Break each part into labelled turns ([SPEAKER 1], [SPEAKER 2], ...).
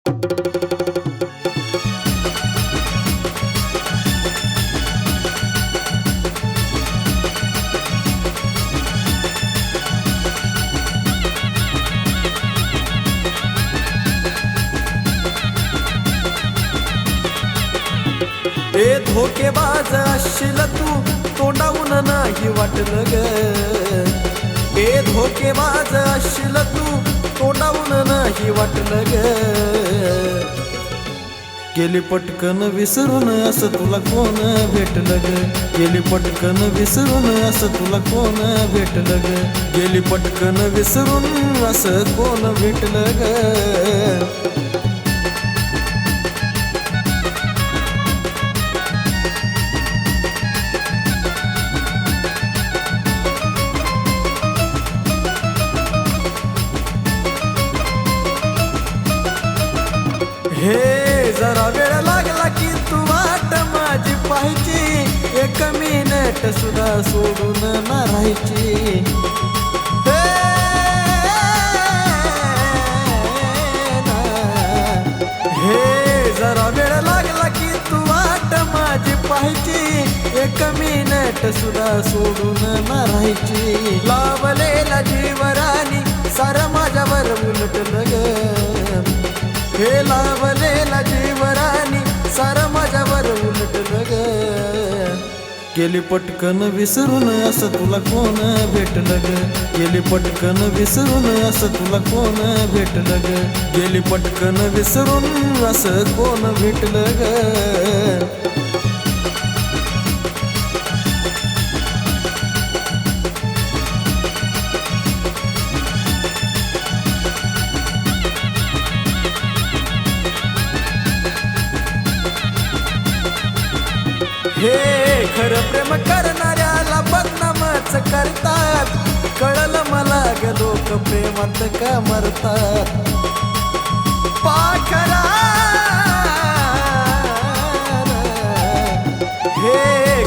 [SPEAKER 1] ए धोकेबाज असशील तू, तोंडावून नाही वाटलं ग. ए धोकेबाज असशील तू, तोंडावून नाही वाटलं ग. गेली पटकन विसरून असं तुला कोण भेटलं ग. गेली पटकन विसरून असं तुला कोण भेटलं ग. गेली पटकन विसरून असं कोण भेटलं ग. हे जरा वेळ लागला की तू वाट माझी पाहायची, एक मिनिट सुद्धा सोडून ना राहायची. हे जरा वेळ लागला की तू वाट माझी पाहायची, एक मिनिट सुद्धा सोडून ना राहायची. लावलेला जीवरानी सारं माझ्यावर उलटलं ग. हे लावलेला जीवरानी सारं माझ्यावर उलटलं ग. गेली पटकन विसरून असं तुला कोण भेटलं ग. गेली पटकन विसरून असं तुला कोण भेटलं ग. गेली पटकन विसरून असं कोण भेटलं ग. हे खरं प्रेम करणाऱ्याला बदनामच करतात. कळलं मला ग लोक प्रेमात का मरतात. पाखरा हे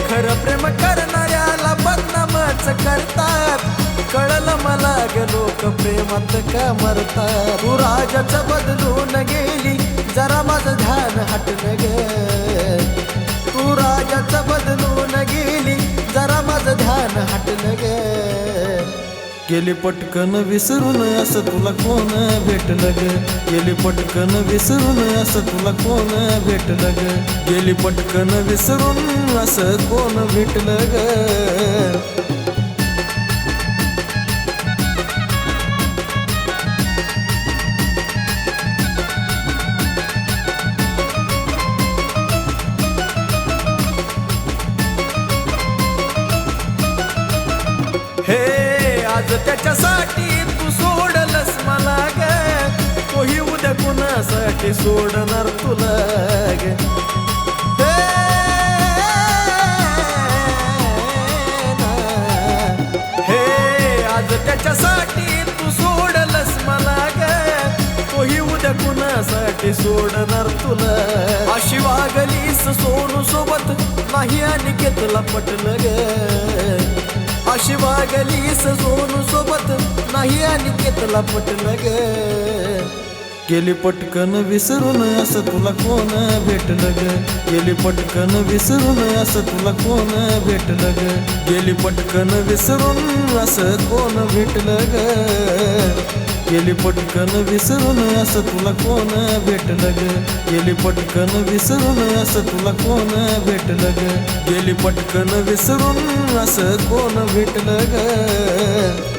[SPEAKER 1] खरं प्रेम करणाऱ्याला बदनामच करतात. कळलं मला ग लोक प्रेमात का मरतात. तू राजाचं बदलून गेली, जरा माझं ध्यान हटलं ग. तू राजाचं बदलून गेली, जरा माझं ध्यान हटलं ग. गेली पटकन विसरून असं तुला कोण भेटलं ग. गेली पटकन विसरून असं तुला कोण भेटलं ग. गेली पटकन विसरून असं कोण भेटलं ग. हे आज त्याच्यासाठी तू सोडलस मला ग. तोही उद्या कुणासाठी सोडणार तुला ग. हे आज त्याच्यासाठी तू सोडलस मला ग. तोही उद्या कुणासाठी सोडणार तुला. अशी वागलीस सोनू सोबत नाही आणि घेतला पटलं ग. अशी वागलीस सोनू सोबत नाही आणि घेतला पटलं ग. गेली पटकन विसरून असं तुला कोण भेटलं ग. गेली पटकन विसरून असं तुला कोण भेटलं ग. गेली पटकन विसरून असं कोण भेटलं ग. गेली पटकन विसरून असं तुला कोण भेटलं ग. गेली पटकन विसरून असं तुला कोण भेटलं ग. गेली पटकन विसरून असं कोण भेटलं ग.